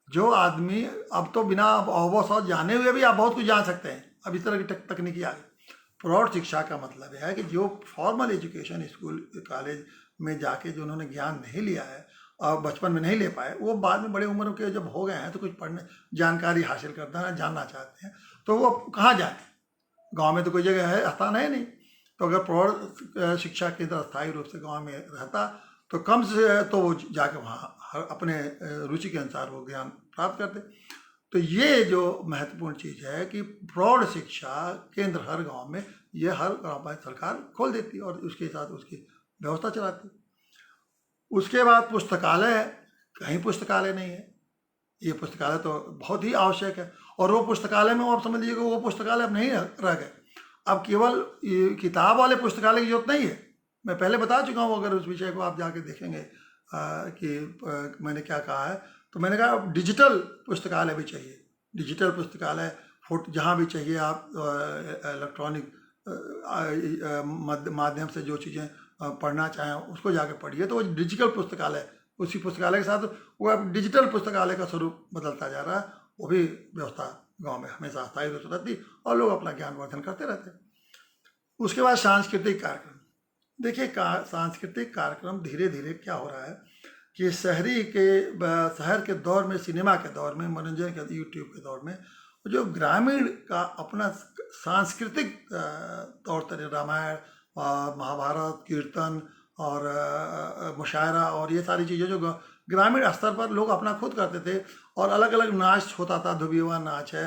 जो आदमी अब तो बिना बहुत जाने हुए भी आप बहुत कुछ जान सकते हैं, अब इस तरह की तकनीकी आ गई। प्रौढ़ शिक्षा का मतलब है कि जो फॉर्मल एजुकेशन स्कूल कॉलेज में जाके जो उन्होंने ज्ञान नहीं लिया है और बचपन में नहीं ले पाए, वो बाद में बड़े उम्र के जब हो गए हैं तो कुछ पढ़ने जानकारी हासिल करना है, जानना चाहते हैं, तो वो कहाँ जाए? गांव में तो कोई जगह है, स्थान है नहीं। तो अगर प्रौढ़ शिक्षा केंद्र स्थायी रूप से गांव में रहता तो कम से तो वो जाके वहाँ अपने रुचि के अनुसार वो ज्ञान प्राप्त करते। तो ये जो महत्वपूर्ण चीज़ है कि प्रौढ़ शिक्षा केंद्र हर गांव में, ये हर गाँव सरकार खोल देती और उसके साथ उसकी व्यवस्था चलाती। उसके बाद पुस्तकालय है, कहीं पुस्तकालय नहीं है, ये पुस्तकालय तो बहुत ही आवश्यक है। और वो पुस्तकालय में आप समझ लीजिएगा वो पुस्तकालय अब नहीं रह गए, अब केवल किताब वाले पुस्तकालय की जरूरत नहीं है। मैं पहले बता चुका हूँ, अगर उस विषय को आप जाके देखेंगे कि मैंने क्या कहा है, तो मैंने कहा डिजिटल पुस्तकालय भी चाहिए, डिजिटल पुस्तकालय फोटो जहाँ भी चाहिए आप इलेक्ट्रॉनिक माध्यम से जो चीज़ें पढ़ना चाहें उसको जाके पढ़िए, तो वो डिजिटल पुस्तकालय, उसी पुस्तकालय के साथ वो अब डिजिटल पुस्तकालय का स्वरूप बदलता जा रहा है। वो भी व्यवस्था गांव में हमेशा स्थायी रूप से रहती और लोग अपना ज्ञानवर्धन करते रहते। उसके बाद सांस्कृतिक कार्यक्रम, देखिए सांस्कृतिक कार्यक्रम धीरे धीरे क्या हो रहा है कि शहर के दौर में, सिनेमा के दौर में, मनोरंजन के यूट्यूब के दौर में, जो ग्रामीण का अपना सांस्कृतिक तौर तरीके, रामायण, महाभारत, कीर्तन और मुशायरा और ये सारी चीज़ें जो ग्रामीण स्तर पर लोग अपना खुद करते थे। और अलग अलग नाच होता था, धुबिवा नाच है,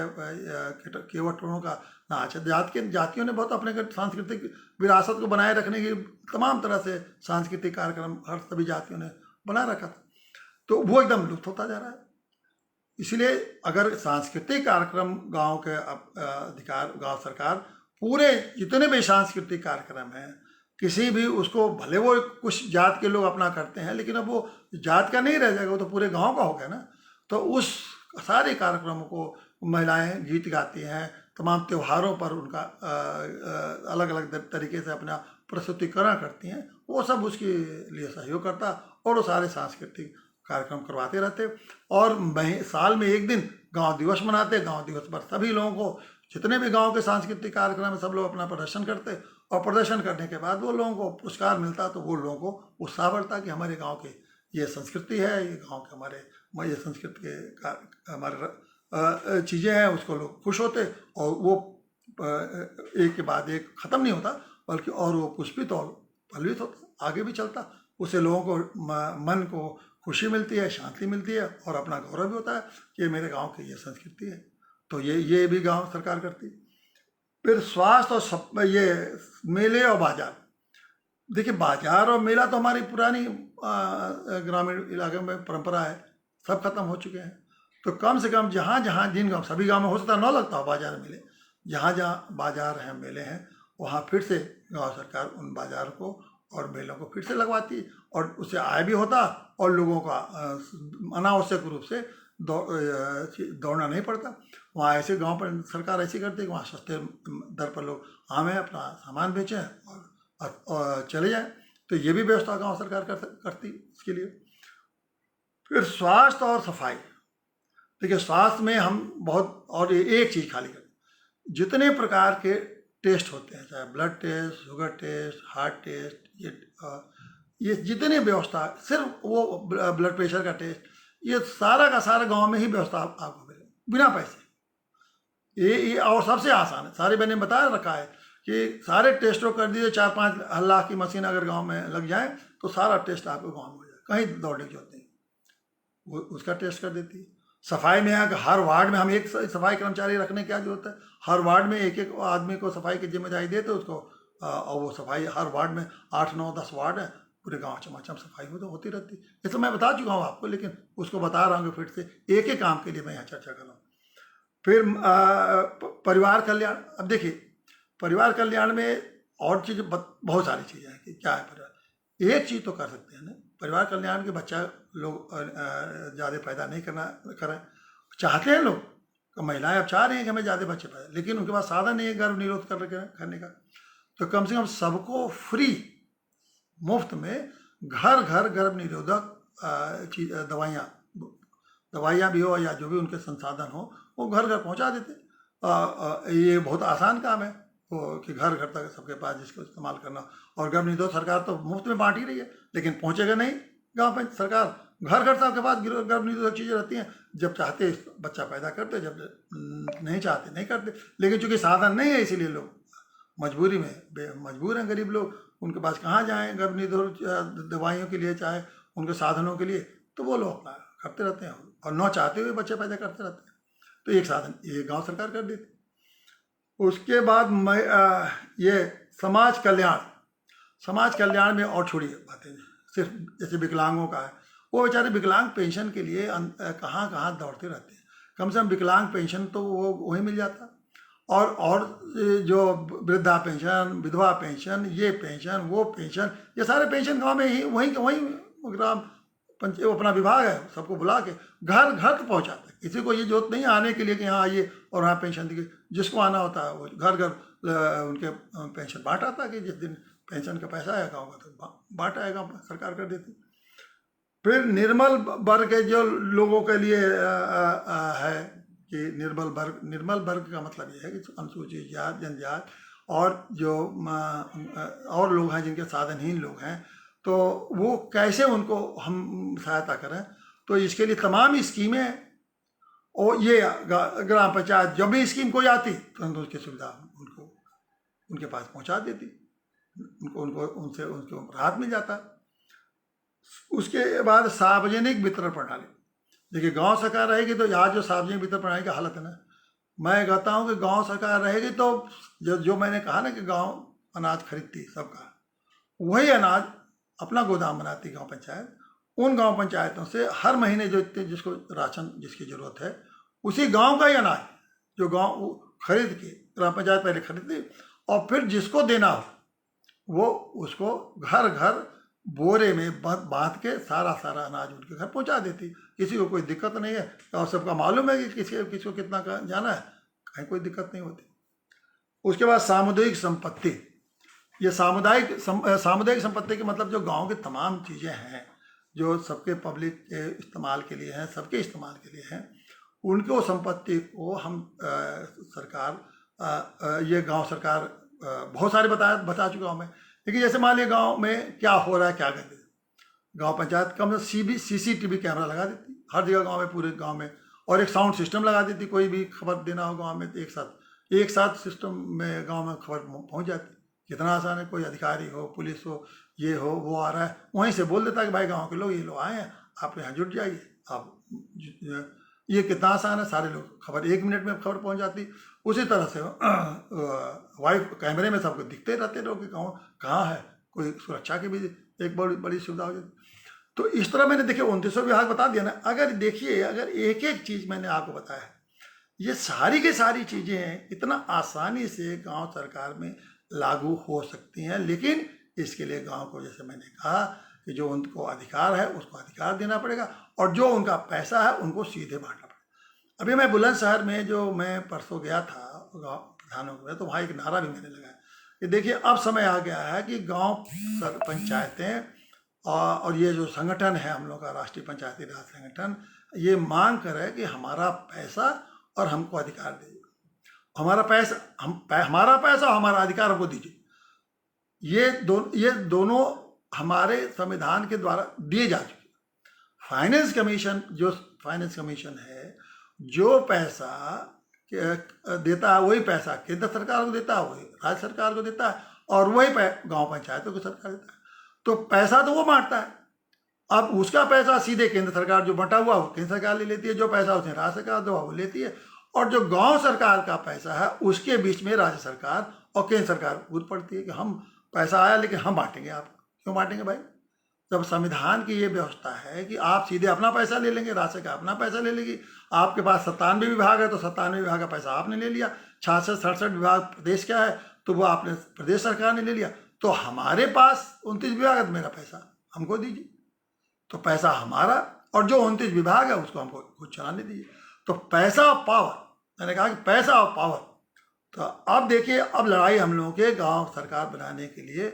केवटों का नाच है। जातियों ने बहुत अपने सांस्कृतिक विरासत को बनाए रखने की तमाम तरह से सांस्कृतिक कार्यक्रम हर सभी जातियों ने बना रखा था, तो वो एकदम लुप्त होता जा रहा है। इसलिए अगर सांस्कृतिक कार्यक्रम गांव के अधिकार, गांव सरकार पूरे जितने भी सांस्कृतिक कार्यक्रम हैं, किसी भी उसको, भले वो कुछ जात के लोग अपना करते हैं, लेकिन अब वो जात का नहीं रह जाएगा, वो तो पूरे गांव का हो गया ना। तो उस सारे कार्यक्रमों को महिलाएं गीत गाती हैं, तमाम त्योहारों पर उनका अलग अलग तरीके से अपना प्रस्तुतिकरण करती हैं, वो सब उसके लिए सहयोग करता और वो सारे सांस्कृतिक कार्यक्रम करवाते रहते। और साल में एक दिन गांव दिवस मनाते। गांव दिवस पर सभी लोगों को, जितने भी गांव के सांस्कृतिक कार्यक्रम है, सब लोग अपना प्रदर्शन करते और प्रदर्शन करने के बाद वो लोगों को पुरस्कार मिलता, तो वो लोगों को उत्साह बढ़ता कि हमारे गांव के ये संस्कृति है, ये गांव के हमारे ये संस्कृति के हमारे चीज़ें हैं, उसको लोग खुश होते। और वो एक के बाद एक ख़त्म नहीं होता, बल्कि और वो पुष्पित और फलित होता, आगे भी चलता। उससे लोगों को मन को खुशी मिलती है, शांति मिलती है और अपना गौरव भी होता है कि मेरे गांव की ये संस्कृति है। तो ये भी गांव सरकार करती है। फिर स्वास्थ्य और ये मेले और बाजार। देखिए, बाजार और मेला तो हमारी पुरानी ग्रामीण इलाके में परंपरा है, सब खत्म हो चुके हैं। तो कम से कम जहाँ जहाँ जिन गाँव, सभी गाँव में हो सकता न लगता हो बाजार मेले, जहाँ जहाँ बाजार हैं, मेले हैं, वहाँ फिर से गाँव सरकार उन बाजार को और मेलों को फिर से लगवाती और उससे आय भी होता और लोगों का अनावश्यक रूप से दौड़ना नहीं पड़ता। वहाँ ऐसे गांव पर सरकार ऐसी करती है कि वहाँ सस्ते दर पर लोग आवें, अपना सामान बेचें और चले जाएं। तो ये भी व्यवस्था गांव सरकार करती इसके लिए। फिर स्वास्थ्य और सफाई। देखिए, स्वास्थ्य में हम बहुत, और एक चीज़ खाली कर, जितने प्रकार के टेस्ट होते हैं, चाहे blood test, sugar test, heart test, ये जितने व्यवस्था, सिर्फ वो ब्लड प्रेशर का टेस्ट, ये सारा का सारा गांव में ही व्यवस्था आपको मिलेगा बिना पैसे। ये और सबसे आसान है, सारे मैंने बता रखा है कि सारे टेस्टों कर दीजिए। 4-5 लाख की मशीन अगर गांव में लग जाए तो सारा टेस्ट आपको गांव में हो जाए, कहीं दौड़ने की जरूरत नहीं, वो उसका टेस्ट कर देती है। सफाई में हर वार्ड में हम एक सफाई कर्मचारी रखने की क्या जरूरत है, हर वार्ड में एक आदमी को सफाई की जिम्मेदारी देते उसको, और वो सफाई हर वार्ड में 8, 9, 10 वार्ड है, पूरे गांव चमाचम सफाई हो तो होती रहती। ये तो मैं बता चुका हूँ आपको, लेकिन उसको बता रहा हूँ फिर से, एक काम के लिए मैं यहाँ चर्चा कर रहा हूँ। फिर परिवार कल्याण। अब देखिए, परिवार कल्याण में और चीज़ बहुत सारी चीज़ें हैं कि क्या है परिवार। एक चीज़ तो कर सकते हैं ना, परिवार कल्याण के बच्चा लोग ज़्यादा पैदा नहीं करें, चाहते हैं लोग, महिलाएं अब चाह रही हैं कि हमें ज़्यादा बच्चे पैदा, लेकिन उनके पास साधन नहीं है गर्भ निरोध करने का। तो कम से कम सबको फ्री, मुफ्त में घर घर गर्भ निरोधक दवाइयाँ भी हो या जो भी उनके संसाधन हो, वो घर घर पहुँचा देते। ये बहुत आसान काम है कि घर घर तक सबके पास जिसको इस्तेमाल करना। और गर्भ निरोधक सरकार तो मुफ्त में बांट ही रही है, लेकिन पहुँचेगा नहीं गाँव में। सरकार घर घर सबके पास गर्भ निरोधक चीज़ें रहती हैं, जब चाहते बच्चा पैदा करते, जब नहीं चाहते नहीं करते। लेकिन चूँकि साधन नहीं है, इसीलिए लोग मजबूरी में मजबूर हैं गरीब लोग, उनके पास कहाँ जाएँ गर्भ निरोधक दवाइयों के लिए, चाहे उनके साधनों के लिए, तो वो लोग अपना करते रहते हैं और न चाहते हुए बच्चे पैदा करते रहते हैं। तो एक साधन ये गांव सरकार कर देती। उसके बाद ये समाज कल्याण में और छोड़िए बातें, सिर्फ जैसे विकलांगों का है, वो बेचारे विकलांग पेंशन के लिए कहाँ कहाँ दौड़ते रहते हैं। कम से कम विकलांग पेंशन तो वो वहीं मिल जाता। और जो वृद्धा पेंशन, विधवा पेंशन, ये पेंशन, वो पेंशन, ये सारे पेंशन गांव में ही वहीं ग्राम पंचायत अपना विभाग है, सबको बुला के घर घर तक पहुँचाता है। किसी को ये जरूरत नहीं आने के लिए कि यहाँ आइए और वहाँ पेंशन दिए, जिसको आना होता है वो घर घर उनके पेंशन बांट आता है कि जिस दिन पेंशन का पैसा आएगा गाँव का तो बांट आएगा, सरकार कर देती। फिर निर्मल वर्ग के जो लोगों के लिए है कि निर्मल वर्ग का मतलब ये है कि अनुसूचित जात, जनजाति और जो और लोग हैं जिनके साधनहीन लोग हैं, तो वो कैसे उनको हम सहायता करें। तो इसके लिए तमाम स्कीमें और ये ग्राम पंचायत जब भी स्कीम कोई आती तो उसकी सुविधा उनको उनके पास पहुंचा देती। उनको उनको उनसे उनको राहत मिल जाता। उसके बाद सार्वजनिक वितरण प्रणाली, देखिए गांव सरकार रहेगी तो आज जो सार्वजनिक वितरण प्रणाली का हालत है ना, मैं कहता हूं कि गांव सरकार रहेगी तो जो मैंने कहा ना कि गांव अनाज खरीदती सबका, वही अनाज अपना गोदाम बनाती गांव पंचायत। उन गांव पंचायतों से हर महीने जो इतने जिसको राशन जिसकी ज़रूरत है, उसी गांव का ही अनाज जो गांव खरीद के ग्राम पंचायत पहले खरीदती, और फिर जिसको देना हो वो उसको घर घर बोरे में बांध के सारा अनाज उनके घर पहुंचा देती। किसी को कोई दिक्कत नहीं है, और सबका मालूम है कि किसी को कितना जाना है, कहीं कोई दिक्कत नहीं होती। उसके बाद सामुदायिक संपत्ति, ये सामुदायिक संपत्ति के मतलब जो गांव की तमाम चीज़ें हैं जो सबके पब्लिक के इस्तेमाल के लिए हैं, सबके इस्तेमाल के लिए हैं, उनको संपत्ति को हम सरकार ये गांव सरकार बहुत सारे बता चुका हूँ मैं। लेकिन जैसे मान लिया गांव में क्या हो रहा है, क्या कहते हैं, गांव पंचायत कम से CCTV कैमरा लगा देती हर जगह गांव में, पूरे गांव में, और एक साउंड सिस्टम लगा देती। कोई भी खबर देना हो गांव में तो एक साथ सिस्टम में गांव में खबर पहुंच जाती। कितना आसान है, कोई अधिकारी हो, पुलिस हो, ये हो, वो आ रहा है, वहीं से बोल देता है कि भाई गांव के लोग ये लोग आए हैं, आप यहाँ जुट जाइए। आप ये कितना आसान है, सारे लोग खबर 1 मिनट में खबर पहुंच जाती। उसी तरह से वाइव कैमरे में सबको दिखते रहते लोग कि कहाँ है, कोई सुरक्षा की भी एक बड़ी सुविधा हो जाती। तो इस तरह मैंने देखिए 2900 विभाग बता दिया ना। अगर देखिए, अगर एक एक चीज़ मैंने आपको बताया, ये सारी की सारी चीज़ें इतना आसानी से गांव सरकार में लागू हो सकती हैं, लेकिन इसके लिए गांव को, जैसे मैंने कहा, कि जो उनको अधिकार है उसको अधिकार देना पड़ेगा, और जो उनका पैसा है उनको सीधे बांटना पड़ेगा। अभी मैं बुलंदशहर में जो मैं परसों गया था गाँव प्रधानों में, तो वहाँ एक नारा भी मैंने लगाया कि देखिए अब समय आ गया है कि गाँव पंचायतें और ये जो संगठन है हम लोग का राष्ट्रीय पंचायती राज संगठन, ये मांग करे कि हमारा पैसा और हमको अधिकार दीजिए, हमारा पैसा हमारा अधिकार हमको दीजिए। ये दोनों हमारे संविधान के द्वारा दिए जा चुके। फाइनेंस कमीशन है, जो पैसा देता है वही पैसा केंद्र सरकार को देता है, वही राज्य सरकार को देता है, और वही गांव पंचायतों को सरकार देता है। तो पैसा तो वो बांटता है, अब उसका पैसा सीधे केंद्र सरकार जो बंटा हुआ वो केंद्र सरकार ले लेती है, जो पैसा उसने राज्य सरकार दो वो लेती है, और जो गांव सरकार का पैसा है उसके बीच में राज्य सरकार और केंद्र सरकार कूद पड़ती है कि हम पैसा आया लेकिन हम बांटेंगे। आप क्यों बांटेंगे भाई? जब संविधान की ये व्यवस्था है कि आप सीधे अपना पैसा ले लेंगे, राज्य सरकार अपना पैसा ले लेगी। आपके पास 97 विभाग है तो 97 विभाग का पैसा आपने ले लिया, 66-67 विभाग प्रदेश का है तो वो आपने प्रदेश सरकार ने ले लिया। तो हमारे पास 29 विभाग है तो मेरा पैसा हमको दीजिए, तो पैसा हमारा, और जो 29 विभाग है उसको हमको खुद चलाने दीजिए। तो पैसा और पावर, मैंने कहा कि पैसा और पावर। तो अब देखिए, अब लड़ाई हम लोगों के गांव सरकार बनाने के लिए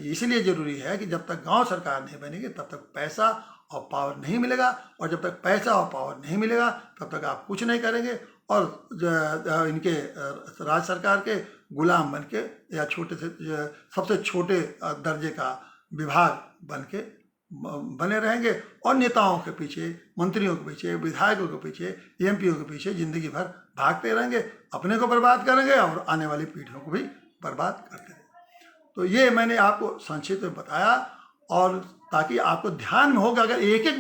इसलिए ज़रूरी है कि जब तक गांव सरकार नहीं बनेगी तब तक पैसा और पावर नहीं मिलेगा, और जब तक पैसा और पावर नहीं मिलेगा तब तक आप कुछ नहीं करेंगे, और इनके राज्य सरकार के गुलाम बन के या छोटे से सबसे छोटे दर्जे का विभाग बने रहेंगे, और नेताओं के पीछे, मंत्रियों के पीछे, विधायकों के पीछे, एमपीओ के पीछे जिंदगी भर भागते रहेंगे, अपने को बर्बाद करेंगे और आने वाली पीढ़ियों को भी बर्बाद करते रहेंगे। तो ये मैंने आपको संक्षिप्त में बताया, और ताकि आपको ध्यान में होगा, अगर एक एक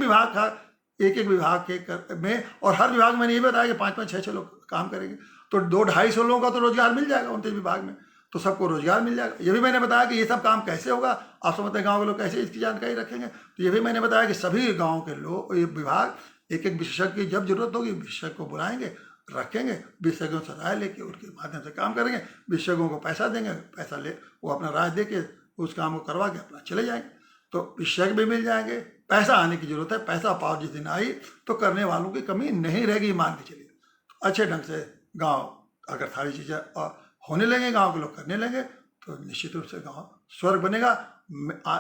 विभाग के में, और हर विभाग में मैंने ये बताया कि 5-5, 6-6 लोग काम करेंगे, तो 200-250 लोगों का तो रोजगार मिल जाएगा 29 विभाग में, तो सबको रोजगार मिल जाएगा। ये भी मैंने बताया कि ये सब काम कैसे होगा, आप समझते हैं गाँव के लोग कैसे इसकी जानकारी रखेंगे। तो ये भी मैंने बताया कि सभी गाँव के लोग, ये विभाग एक विशेषज्ञ की जब जरूरत होगी विशेषज्ञ को बुलाएंगे, रखेंगे, विशेषज्ञों से राय लेके उनके माध्यम से काम करेंगे, विशेषज्ञों को पैसा देंगे, पैसा ले वो अपना राय दे के उस काम को करवा के अपना चले जाएंगे। तो विशेषज्ञ भी मिल जाएंगे, पैसा आने की जरूरत है, पैसा पावर जिस दिन आई तो करने वालों की कमी नहीं रहेगी, मान के चलिए। तो अच्छे ढंग से गाँव अगर सारी चीज़ें होने लगे, गाँव के लोग करने लगे, तो निश्चित रूप से गाँव स्वर्ग बनेगा।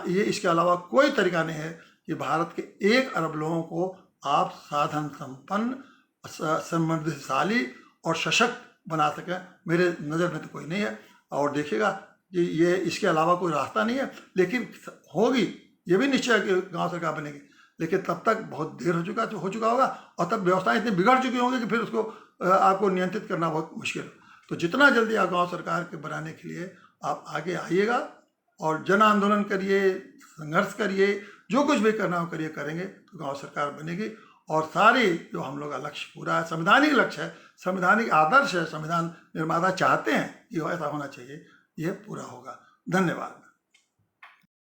ये इसके अलावा कोई तरीका नहीं है कि भारत के 1 अरब लोगों को आप साधन संपन्न, समृद्धशाली और सशक्त बना सकें, मेरे नज़र में तो कोई नहीं है। और देखिएगा कि ये इसके अलावा कोई रास्ता नहीं है, लेकिन होगी, ये भी निश्चय है कि गाँव सरकार बनेगी, लेकिन तब तक बहुत देर हो चुका होगा, और तब व्यवस्थाएं इतनी बिगड़ चुकी होंगी कि फिर उसको आपको नियंत्रित करना बहुत मुश्किल है। तो जितना जल्दी आप गाँव सरकार के बनाने के लिए आप आगे आइएगा, और जन आंदोलन करिए, संघर्ष करिए, जो कुछ भी करना हो करिए, करेंगे तो गांव सरकार बनेगी और सारे जो हम लोग का लक्ष्य पूरा है, संवैधानिक लक्ष्य है, संवैधानिक आदर्श है, संविधान निर्माता चाहते हैं कि ऐसा होना चाहिए, यह पूरा होगा। धन्यवाद।